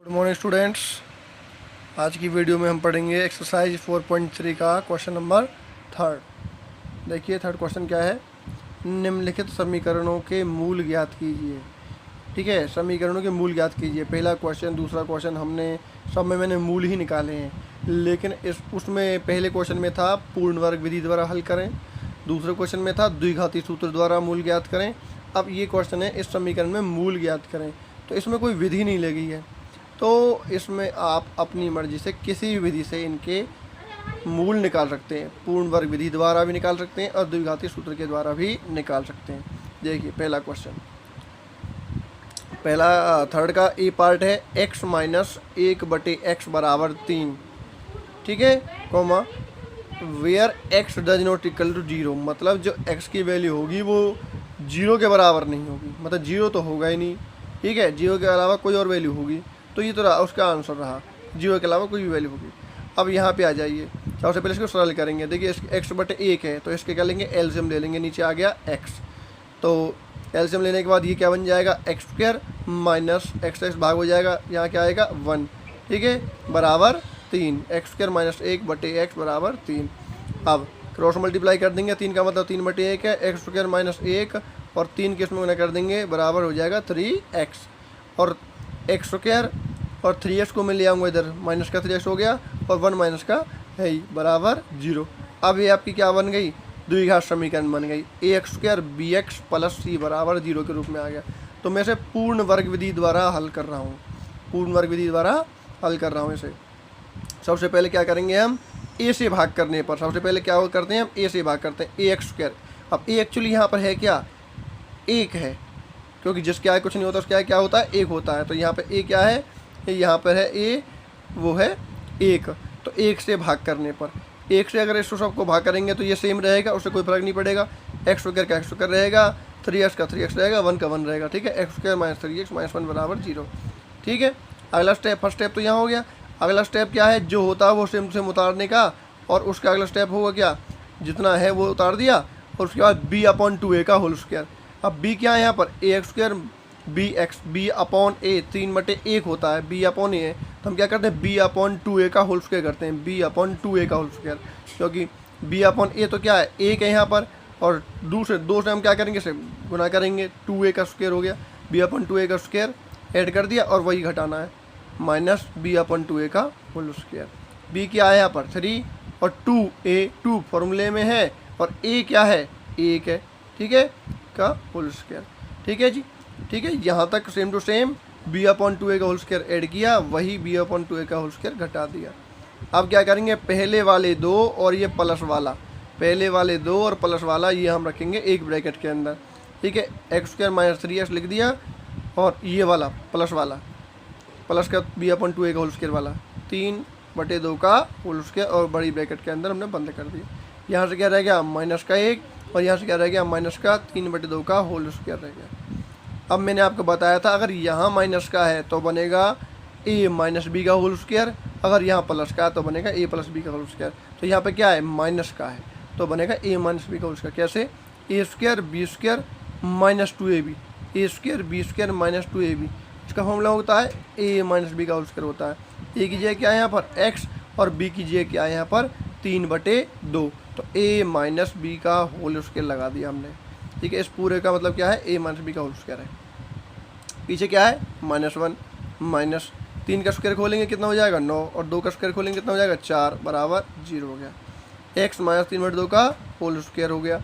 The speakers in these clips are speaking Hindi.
Good morning students. आज की वीडियो में हम पढ़ेंगे एक्सरसाइज 4.3 का क्वेश्चन नंबर थर्ड। देखिए थर्ड क्वेश्चन क्या है, निम्नलिखित समीकरणों के मूल ज्ञात कीजिए। ठीक है, समीकरणों के मूल ज्ञात कीजिए। पहला क्वेश्चन दूसरा क्वेश्चन हमने सब में मैंने मूल ही निकाले हैं, लेकिन उसमें पहले क्वेश्चन में था पूर्ण वर्ग विधि द्वारा हल करें, दूसरे क्वेश्चन में था द्विघाती सूत्र द्वारा मूल ज्ञात करें। अब ये क्वेश्चन है इस समीकरण में मूल ज्ञात करें, तो इसमें कोई विधि नहीं लगी है, तो इसमें आप अपनी मर्जी से किसी भी विधि से इनके मूल निकाल सकते हैं। पूर्ण वर्ग विधि द्वारा भी निकाल सकते हैं और द्विघाती सूत्र के द्वारा भी निकाल सकते हैं। देखिए पहला क्वेश्चन, पहला थर्ड का ए पार्ट है x माइनस 1/x बराबर 3। ठीक है, comma where x does not equal to 0, मतलब जो x की वैल्यू होगी वो 0 के बराबर नहीं होगी, मतलब 0 तो होगा ही नहीं। ठीक है, 0 के अलावा कोई और वैल्यू होगी, तो ये तो रहा उसका आंसर रहा, 0 के अलावा कोई भी वैल्यू होगी। अब यहाँ पे आ जाइए, सबसे पहले इसको सरल करेंगे। देखिए x/1 है तो इसके क्या लेंगे, एलसीएम ले लेंगे। नीचे आ गया x, तो एलसीएम लेने के बाद ये क्या बन जाएगा, x² माइनस x भाग हो जाएगा, यहाँ क्या आएगा 1। ठीक है, बराबर 3, x² माइनस 1/x बराबर 3। अब क्रॉस मल्टीप्लाई कर देंगे, 3 का मतलब 3/1 है, x² माइनस 1 और 3 के इसमें कर देंगे बराबर हो जाएगा 3x, और x² और 3x को मैं ले आऊँगा इधर, माइनस का 3x हो गया और 1 माइनस का है ही बराबर 0। अब ये आपकी क्या बन गई, द्विघात समीकरण बन गई, ax² bx प्लस c बराबर 0 के रूप में आ गया। तो मैं इसे पूर्ण वर्ग विधि द्वारा हल कर रहा हूँ, पूर्ण वर्ग विधि द्वारा हल कर रहा हूँ इसे। सबसे पहले क्या करेंगे हम, a से भाग करने पर सबसे पहले क्या करते हैं हम, a से भाग करते हैं ax²। अब a एक्चुअली यहाँ पर है क्या, 1 है, क्योंकि जिसके आगे कुछ नहीं होता उसके आगे क्या होता है, 1 होता है। तो यहाँ पे a क्या है, यहाँ पर है a, वो है 1। तो 1 से भाग करने पर, 1 से अगर इसको सबको भाग करेंगे तो ये सेम रहेगा, उससे कोई फर्क नहीं पड़ेगा। x² का x² रहेगा, 3x का 3x रहेगा, 1 का 1 रहेगा। ठीक है, x² माइनस 3x माइनस 1 बराबर 0। ठीक है, अगला स्टेप, फर्स्ट स्टेप तो यहाँ हो गया। अगला स्टेप क्या है, जो होता है वो सेम सेम उतारने का, और उसका अगला स्टेप होगा क्या, जितना है वो उतार दिया, और उसके बाद b/2a का होल स्क्वायर। अब b क्या है यहाँ पर, ax² b/a 3/1 होता है, b/a है, तो हम क्या करते हैं b/2a का होल स्क्वायर करते हैं, b/2a का होल स्क्वायर, क्योंकि b/a तो क्या है 1 है यहाँ पर, और दूसरे 2 से हम क्या करेंगे, इसे गुना करेंगे, 2a का स्क्वायर हो गया, b/2a का स्क्वायर ऐड कर दिया और वही घटाना है, माइनस b/2a का होल स्क्वायर। b क्या है यहाँ पर 3 और 2a 2 फॉर्मूले में है, और a क्या है 1 है। ठीक है, का होल स्क्वायर। ठीक है जी, ठीक है, यहाँ तक सेम टू सेम b/2a का होल स्क्वायर ऐड किया, वही b/2a का होल स्क्वायर घटा दिया। अब क्या करेंगे, पहले वाले 2 और ये प्लस वाला, पहले वाले 2 और प्लस वाला ये हम रखेंगे एक ब्रैकेट के अंदर। ठीक है, x² माइनस 3x लिख दिया, और ये वाला प्लस का b/2a का होल स्क्वायर वाला 3/2 का होल स्क्वायर, और बड़ी ब्रैकेट के अंदर हमने बंद कर दिया। यहाँ से क्या रह गया, माइनस का 1, और यहाँ से क्या रह गया, माइनस का 3/2 का होल स्क्वायर रह गया। अब मैंने आपको बताया था अगर यहाँ माइनस का है तो बनेगा a माइनस b का होल स्क्वायर, अगर यहाँ प्लस का है तो बनेगा a प्लस b का होल स्क्वायर। तो यहाँ पे क्या है, माइनस का है तो बनेगा a माइनस b का होल स्क्वायर। कैसे, a² b² minus 2ab, a² b² minus 2ab, इसका फॉर्मूला होता है a माइनस b का होल स्क्वायर होता है। a की जगह क्या है यहाँ पर x, और b की जगह क्या है यहाँ पर 3/2, तो a माइनस b का होल स्क्वायर लगा दिया हमने। ठीक है, इस पूरे का मतलब क्या है, a माइनस b का होल स्क्वायर है। पीछे क्या है, -1 माइनस 3 का स्क्वायर खोलेंगे कितना हो जाएगा 9, और 2 का स्क्वायर खोलेंगे कितना हो जाएगा 4 बराबर 0 हो गया। x माइनस 3/2 का होल स्क्वायर हो गया।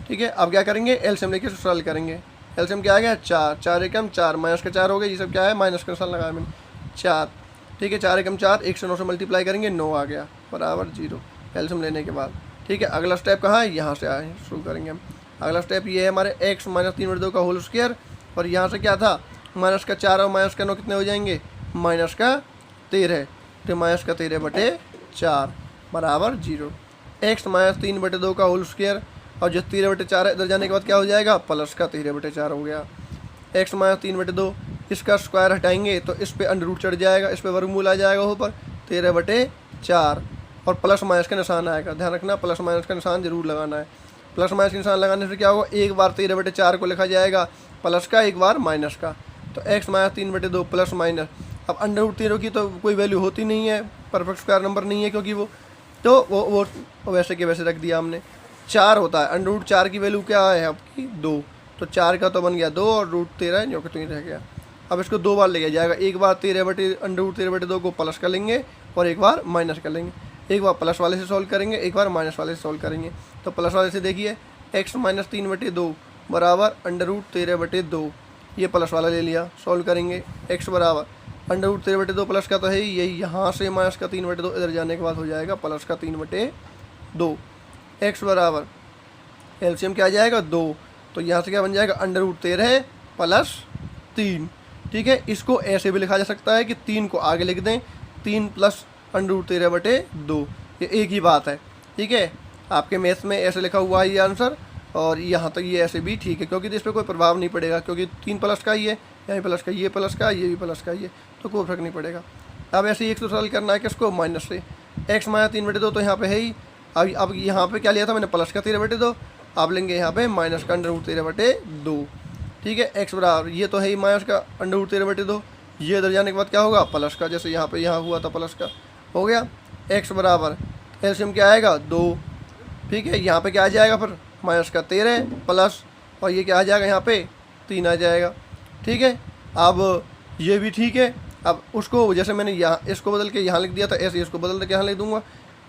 ठीक है, अब क्या करेंगे, एलसीएम लेके सरल करेंगे। एलसीएम क्या आ गया 4, 4 एकम 4, माइनस का 4 हो गया, ये सब क्या है माइनस का निशान लगाया मैंने 4। ठीक है, 4 एकम 4, 1 से 9 से मल्टीप्लाई करेंगे 9 आ गया बराबर 0 एलसीएम लेने के बाद। ठीक है, अगला स्टेप कहाँ है, यहाँ से आए शुरू करेंगे हम। अगला स्टेप ये है हमारे x माइनस 3/2 का होल स्क्वायर, और यहाँ से क्या था, माइनस का 4 और माइनस का 9 कितने हो जाएंगे, माइनस का 13, तो माइनस का 13/4 बराबर 0। x माइनस 3/2 का होल स्क्वायर, और जो 13/4 है इधर जाने के बाद क्या हो जाएगा, प्लस का 13/4 हो गया। x माइनस 3/2, इसका स्क्वायर हटाएंगे तो इस पर अंडर रूट चढ़ जाएगा, इस पर वर्गमूल आ जाएगा ऊपर 13/4, और प्लस माइनस का निशान आएगा। ध्यान रखना प्लस माइनस का निशान जरूर लगाना है। प्लस माइनस का निशान लगाने से क्या होगा, एक बार 13/4 को लिखा जाएगा प्लस का, एक बार माइनस का, तो x माइनस 3/2 प्लस माइनस, अब अंडर रूट 13 की तो कोई वैल्यू होती नहीं है, परफेक्ट स्क्वायर नंबर नहीं है क्योंकि वो, तो वो वैसे के वैसे रख दिया हमने। 4 होता है, अंडर रूट 4 की वैल्यू क्या है आपकी 2, तो 4 का तो बन गया 2 और रूट 13 जो कि 3 रह गया। अब इसको 2 बार ले जाएगा, एक बार 13 बटे अंडर रूट 13 बटे 2 को प्लस कर लेंगे और एक बार माइनस कर लेंगे। एक बार प्लस वाले से सॉल्व करेंगे, एक बार माइनस वाले से सॉल्व करेंगे। तो प्लस वाले से देखिए x माइनस 3 बटे 2 बराबर अंडर रूट 13 बटे 2, ये प्लस वाला ले लिया, सॉल्व करेंगे। x बराबर अंडर रूट 13 बटे 2 प्लस का तो है ही, यही यहाँ से माइनस का 3 बटे 2 इधर जाने के बाद हो जाएगा प्लस का 3 बटे 2। x बराबर एलसीएम क्या आ जाएगा 2, तो यहाँ से क्या बन जाएगा अंडर रूट 13 प्लस 3। ठीक है, इसको ऐसे भी लिखा जा सकता है कि 3 को आगे लिख दें, 3 प्लस अंडर रूट 13 बटे 2, ये एक ही बात है। ठीक है, आपके मैथ्स में ऐसे लिखा हुआ है ये आंसर, और यहाँ तक ये ऐसे भी ठीक है क्योंकि इस पर कोई प्रभाव नहीं पड़ेगा, क्योंकि 3 प्लस का ही है, यहाँ प्लस का, ये प्लस का, ये भी प्लस का ही है, तो कोई फर्क नहीं पड़ेगा। अब ऐसे ही एक तो सरल करना है किसको, माइनस से। x माइनस 3 बटे 2 तो यहाँ पे है ही, अब यहाँ पे क्या लिया था मैंने, प्लस का 13 बटे 2, आप लेंगे यहाँ पे माइनस का अंडर रूट 13 बटे 2। ठीक है, x बराबर ये तो है ही माइनस का अंडर रूट 13 बटे 2, ये इधर जाने के बाद क्या होगा प्लस का, जैसे यहाँ पे यहाँ हुआ था प्लस का, हो गया। x बराबर एलसीएम क्या आएगा 2। ठीक है, यहाँ पे क्या आ जाएगा फिर माइनस का 13 प्लस, और ये क्या आ जाएगा यहाँ पे 3 आ जाएगा। ठीक है, अब ये भी ठीक है। अब उसको जैसे मैंने यहाँ इसको बदल के यहाँ लिख दिया था, ऐसे इसको बदल के यहाँ लिख दूंगा।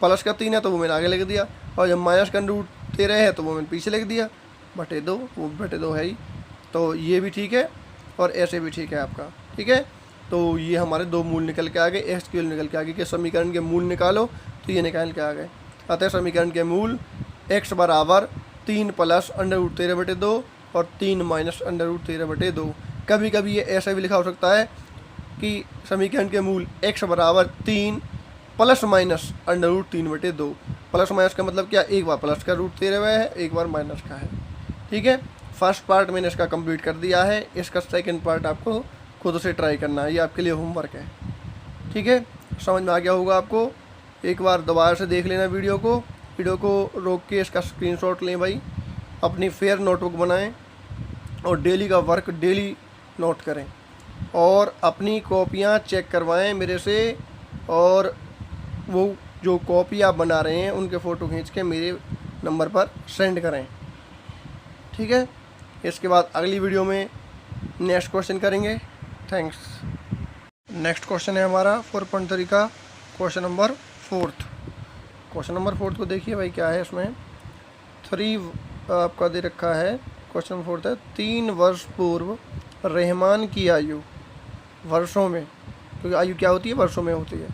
प्लस का 3 है तो वो मैंने आगे लिख दिया, और जब माइनस का रूट 13 है तो वो मैंने पीछे लिख दिया, बटे 2, वो बटे 2 है ही। तो ये भी ठीक है और ऐसे भी ठीक है आपका। ठीक है, तो ये हमारे 2 मूल निकल के आ गए, एक्स की वैल्यू निकल के आ गई कि समीकरण के मूल निकालो, तो ये निकाल के आ गए। अतः समीकरण के मूल x बराबर 3 प्लस अंडर रूट 13 बटे 2 और 3 माइनस अंडर रूट 13 बटे 2। कभी कभी ये ऐसा भी लिखा हो सकता है कि समीकरण के मूल x बराबर 3 प्लस माइनस अंडर रूट 3 बटे 2। प्लस माइनस का मतलब क्या, एक बार प्लस का रूट 13 है, एक बार माइनस का है। ठीक है, फर्स्ट पार्ट मैंने इसका कंप्लीट कर दिया है, इसका सेकंड पार्ट आपको खुद से ट्राई करना है, ये आपके लिए होमवर्क है। ठीक है, समझ में आ गया होगा आपको। एक बार दोबारा से देख लेना वीडियो को रोक के इसका स्क्रीनशॉट लें भाई, अपनी फेयर नोटबुक बनाएं और डेली का वर्क डेली नोट करें, और अपनी कॉपियाँ चेक करवाएं मेरे से, और वो जो कॉपी आप बना रहे हैं उनके फ़ोटो खींच के मेरे नंबर पर सेंड करें। ठीक है, इसके बाद अगली वीडियो में नेक्स्ट क्वेश्चन करेंगे। थैंक्स। नेक्स्ट क्वेश्चन है हमारा 4.3 का क्वेश्चन नंबर 4। क्वेश्चन नंबर 4 को देखिए भाई, क्या है इसमें 3 आपका दे रखा है। क्वेश्चन नंबर 4 है 3 वर्ष पूर्व रहमान की आयु वर्षों में, क्योंकि आयु क्या होती है वर्षों में होती है,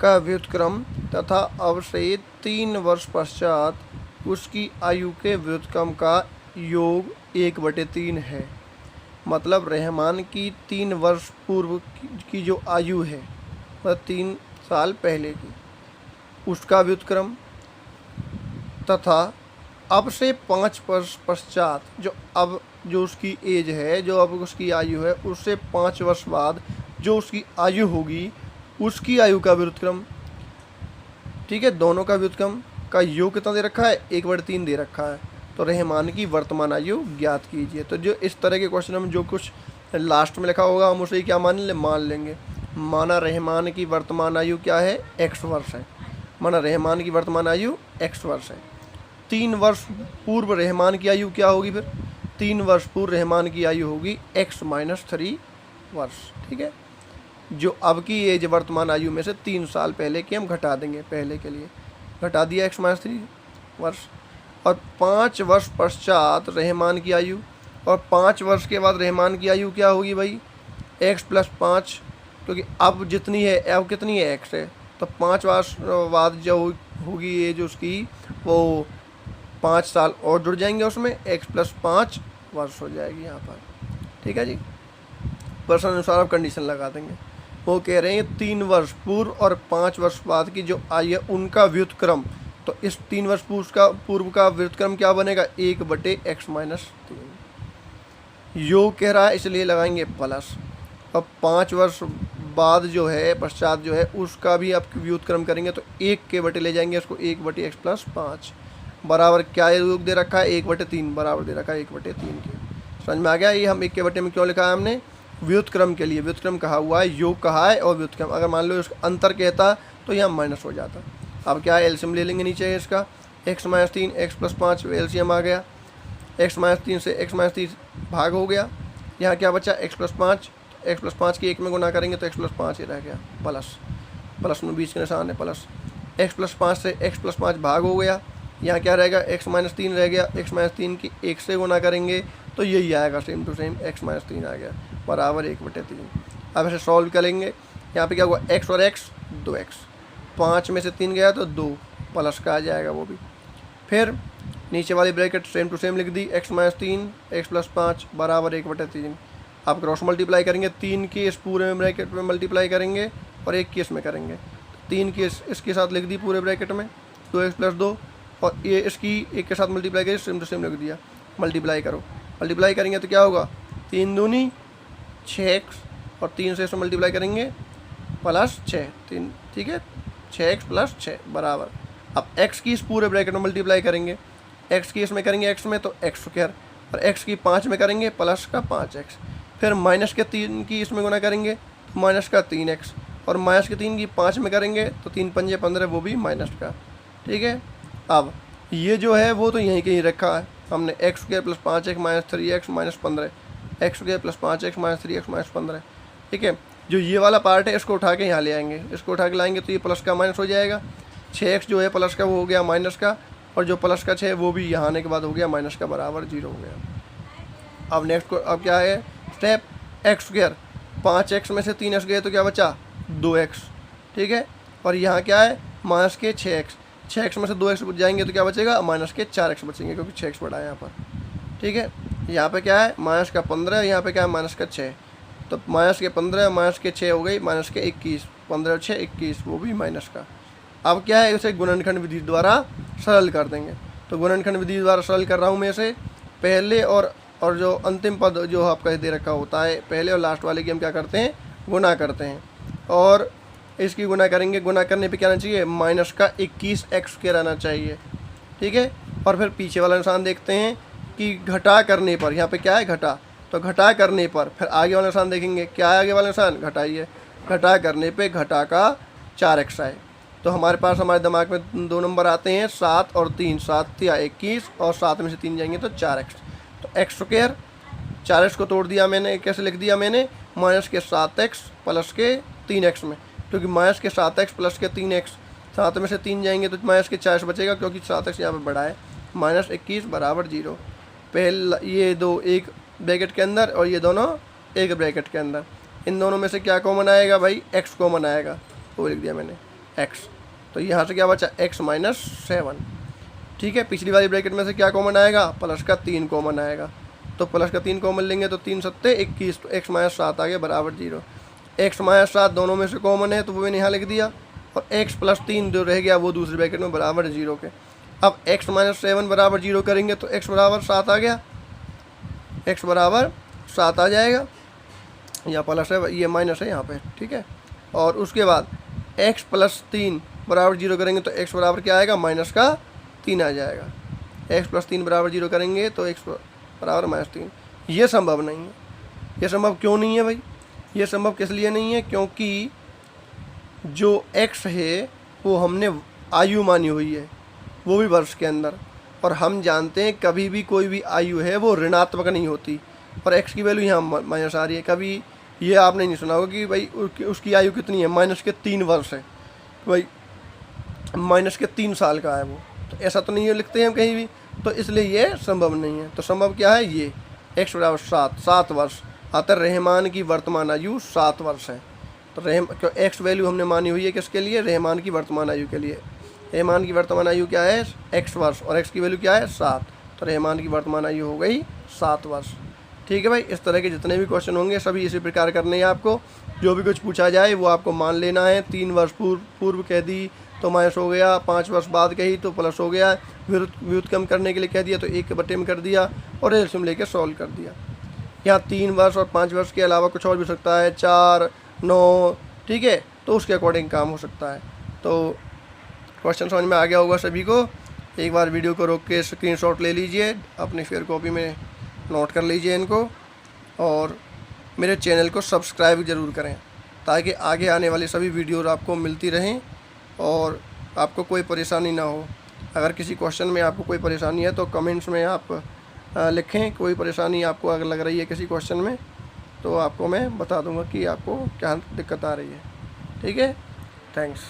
का व्युत्क्रम तथा अब से 3 वर्ष पश्चात उसकी आयु के व्युत्क्रम का योग 1/3 है। मतलब रहमान की 3 वर्ष पूर्व की जो आयु है, मतलब 3 साल पहले की, उसका व्युत्क्रम तथा अब से 5 वर्ष पश्चात जो उसकी एज है, जो अब उसकी आयु है, उससे 5 वर्ष बाद जो उसकी आयु होगी, उसकी आयु का व्युत्क्रम। ठीक है, दोनों का व्युत्क्रम का योग कितना दे रखा है 1/3 दे रखा है। तो रहमान की वर्तमान आयु ज्ञात कीजिए। तो जो इस तरह के क्वेश्चन में जो कुछ लास्ट में लिखा होगा हम उसे क्या मान लेंगे। माना रहमान की वर्तमान आयु क्या है x वर्ष है, माना रहमान की वर्तमान आयु x वर्ष है। 3 वर्ष पूर्व रहमान की आयु क्या होगी, फिर 3 वर्ष पूर्व रहमान की आयु होगी x माइनस 3 वर्ष। ठीक है, जो अब की एज वर्तमान आयु में से 3 साल पहले की हम घटा देंगे, पहले के लिए घटा दिया x माइनस 3 वर्ष, और 5 वर्ष पश्चात रहमान की आयु, और 5 वर्ष के बाद रहमान की आयु क्या होगी भाई x प्लस 5, क्योंकि अब जितनी है अब कितनी है x है, तो 5 वर्ष बाद जो होगी एज उसकी, वो 5 साल और जुड़ जाएंगे उसमें, x प्लस 5 वर्ष हो जाएगी यहाँ पर। ठीक है जी, वर्ष अनुसार आप कंडीशन लगा देंगे। वो कह रहे हैं 3 वर्ष पूर्व और 5 वर्ष बाद की जो आयु है उनका व्युत्क्रम, तो इस 3 वर्ष पूर्व का व्युत्क्रम क्या बनेगा 1/x माइनस 3। योग कह रहा है इसलिए लगाएंगे प्लस। अब 5 वर्ष बाद जो है पश्चात जो है उसका भी आप व्युत्क्रम करेंगे तो 1 के बटे ले जाएंगे उसको, 1/x प्लस 5 बराबर क्या योग दे रखा है 1/3 बराबर दे रखा है 1/3 के। समझ में आ गया। ये हम 1 के बटे में क्यों लिखा है हमने, व्युत्क्रम के लिए, व्युत्क्रम कहा हुआ है, योग कहा है और व्युत्क्रम, अगर मान लो इसका अंतर कहता तो यहाँ माइनस हो जाता। अब क्या है, एलसीएम ले लेंगे नीचे इसका, x minus 3 x plus 5 LCM आ गया, x माइनस 3 से x माइनस 3 भाग हो गया, यहाँ क्या बचा x प्लस 5 की 1 में गुना करेंगे तो x प्लस 5 ही रह गया, प्लस में बीच के निशान है प्लस, x प्लस 5 से x प्लस 5 भाग हो गया, यहाँ क्या रहेगा x माइनस 3 रह गया, x माइनस 3 की 1 से गुना करेंगे तो यही आएगा same to same, x minus 3 आ गया बराबर 1/3। अब ऐसे सॉल्व करेंगे, यहाँ पे क्या हुआ x और x 2x, 5 में से 3 गया तो 2 प्लस का आ जाएगा वो भी। फिर नीचे वाली ब्रैकेट सेम टू सेम लिख दी, x माइनस 3 x प्लस 5 बराबर 1/3। आप क्रॉस मल्टीप्लाई करेंगे, 3 की इस पूरे ब्रैकेट में मल्टीप्लाई करेंगे और 1 की इसमें करेंगे, 3 की इसके साथ लिख दी पूरे ब्रैकेट में 2x प्लस 2, और ये इसकी 1 के साथ मल्टीप्लाई करिए, सेम टू सेम लिख दिया, मल्टीप्लाई करो, मल्टीप्लाई करेंगे तो क्या होगा 3 दूनी 6x और 3 से इसमें मल्टीप्लाई करेंगे प्लस 6, 3 ठीक है 6x प्लस 6 बराबर। अब x की इस पूरे ब्रैकेट में मल्टीप्लाई करेंगे, x की इसमें करेंगे x में तो x स्क्वायर, और x की 5 में करेंगे प्लस का 5x, फिर माइनस के 3 की इसमें गुना करेंगे तो माइनस का 3x, और माइनस के 3 की 5 में करेंगे तो 3 पंजे 15 वो भी माइनस का, ठीक है। अब ये जो है वो तो यहीं कहीं रखा है हमने, x square plus 5x minus 3x minus 15, x square plus 5x minus 3x minus 15, ठीक है। जो ये वाला पार्ट है इसको उठा के यहाँ ले आएंगे, इसको उठा के लाएंगे तो ये प्लस का माइनस हो जाएगा, 6x जो है प्लस का वो हो गया माइनस का, और जो प्लस का 6 वो भी यहाँ आने के बाद हो गया माइनस का बराबर 0 हो गया। अब नेक्स्ट को अब क्या है स्टेप, एक्स स्क्वायर 5x में से 3x गए तो क्या बचा 2x, ठीक है, और यहाँ क्या है माइनस के 6x में से 2x बच जाएंगे तो क्या बचेगा माइनस के 4x बचेंगे, क्योंकि 6x बढ़ा है यहाँ पर, ठीक है। यहाँ पे क्या है माइनस का 15, यहाँ पे क्या है माइनस का 6, तो माइनस के 15 माइनस के 6 हो गई माइनस के 21, 15 और 6 21 वो भी माइनस का। अब क्या है इसे गुणनखंड विधि द्वारा सरल कर देंगे, तो गुणनखंड विधि द्वारा सरल कर रहा हूँ मैं इसे, पहले और जो अंतिम पद जो आपका दे रखा होता है पहले और लास्ट वाले की हम क्या करते हैं गुना करते हैं, और इसकी गुना करेंगे, गुना करने पे क्या आना चाहिए माइनस का 21x के रहना चाहिए, ठीक है। और फिर पीछे वाला निशान देखते हैं कि घटा करने पर, यहाँ पे क्या है घटा, तो घटा करने पर फिर आगे वाला निशान देखेंगे, क्या है आगे वाला निशान घटाइए, घटा करने पे घटा का 4x आए, तो हमारे पास हमारे दिमाग में 2 नंबर आते हैं 7 और 3, 7 या 21 और 7 में से 3 जाएंगे तो 4x, तो एक्स स्क्वायर 4x को तोड़ दिया मैंने, कैसे लिख दिया मैंने माइनस के 7x प्लस के 3x में, क्योंकि माइनस के 7x प्लस के 3x, 7 में से 3 जाएंगे तो माइनस के 4 बचेगा, क्योंकि 7x यहाँ पे बड़ा है, माइनस 21 बराबर 0। पहला ये दो एक ब्रैकेट के अंदर और ये दोनों एक ब्रैकेट के अंदर, इन दोनों में से क्या कॉमन आएगा भाई x कॉमन आएगा, वो लिख दिया मैंने x, तो यहाँ से क्या बचा x माइनस 7, ठीक है। पिछली वाली ब्रैकेट में से क्या कॉमन आएगा प्लस का 3 कॉमन आएगा, तो प्लस का 3 कॉमन लेंगे तो 3 सत्ते 21, तो x माइनस 7 आ गया बराबर 0। x माइनस 7 दोनों में से कॉमन है तो वो मैंने यहाँ लिख दिया, और x प्लस 3 जो रह गया वो दूसरी ब्रैकेट में बराबर 0 के। अब x माइनस 7 बराबर 0 करेंगे तो x बराबर 7 आ गया, x बराबर 7 आ जाएगा, यहाँ प्लस है ये माइनस है यहाँ पे, ठीक है। और उसके बाद x प्लस 3 बराबर 0 करेंगे तो x बराबर क्या आएगा माइनस का 3 आ जाएगा, x प्लस 3 बराबर 0 करेंगे तो x बराबर माइनस 3। ये संभव नहीं है, ये संभव क्यों नहीं है भाई, ये संभव किस लिए नहीं है, क्योंकि जो x है वो हमने आयु मानी हुई है, वो भी वर्ष के अंदर, और हम जानते हैं कभी भी कोई भी आयु है वो ऋणात्मक नहीं होती, और x की वैल्यू यहाँ माइनस आ रही है। कभी ये आपने नहीं सुना होगा कि भाई उसकी आयु कितनी है, माइनस के 3 वर्ष है, तो भाई माइनस के 3 साल का है वो, तो ऐसा तो नहीं है लिखते हैं हम कहीं भी, तो इसलिए ये संभव नहीं है। तो संभव क्या है, ये x बराबर 7 वर्ष, अतः रहमान की वर्तमान आयु 7 वर्ष है। तो क्यों x वैल्यू हमने मानी हुई है किसके लिए, रहमान की वर्तमान आयु के लिए। रहमान की वर्तमान आयु क्या है x वर्ष, और x की वैल्यू क्या है 7, तो रहमान की वर्तमान आयु हो गई 7 वर्ष, ठीक है भाई। इस तरह के जितने भी क्वेश्चन होंगे सभी इसी प्रकार करने हैं आपको, जो भी कुछ पूछा जाए वो आपको मान लेना है। 3 वर्ष पूर्व कह दी तो माइनस हो गया, 5 वर्ष बाद कही तो प्लस हो गया, व्युत्क्रम करने के लिए कह दिया तो 1 बटे में कर दिया, और एलसीएम लेके सॉल्व कर दिया। यहाँ 3 वर्ष और 5 वर्ष के अलावा कुछ और भी हो सकता है, 4, 9, ठीक है, तो उसके अकॉर्डिंग काम हो सकता है। तो क्वेश्चन समझ में आ गया होगा सभी को। एक बार वीडियो को रोक के स्क्रीनशॉट ले लीजिए, अपनी फेयर कॉपी में नोट कर लीजिए इनको, और मेरे चैनल को सब्सक्राइब ज़रूर करें, ताकि आगे आने वाली सभी वीडियोज़ आपको मिलती रहें और आपको कोई परेशानी ना हो। अगर किसी क्वेश्चन में आपको कोई परेशानी है तो कमेंट्स में आप लिखें। कोई परेशानी आपको अगर लग रही है किसी क्वेश्चन में तो आपको मैं बता दूंगा कि आपको क्या दिक्कत आ रही है। ठीक है, थैंक्स।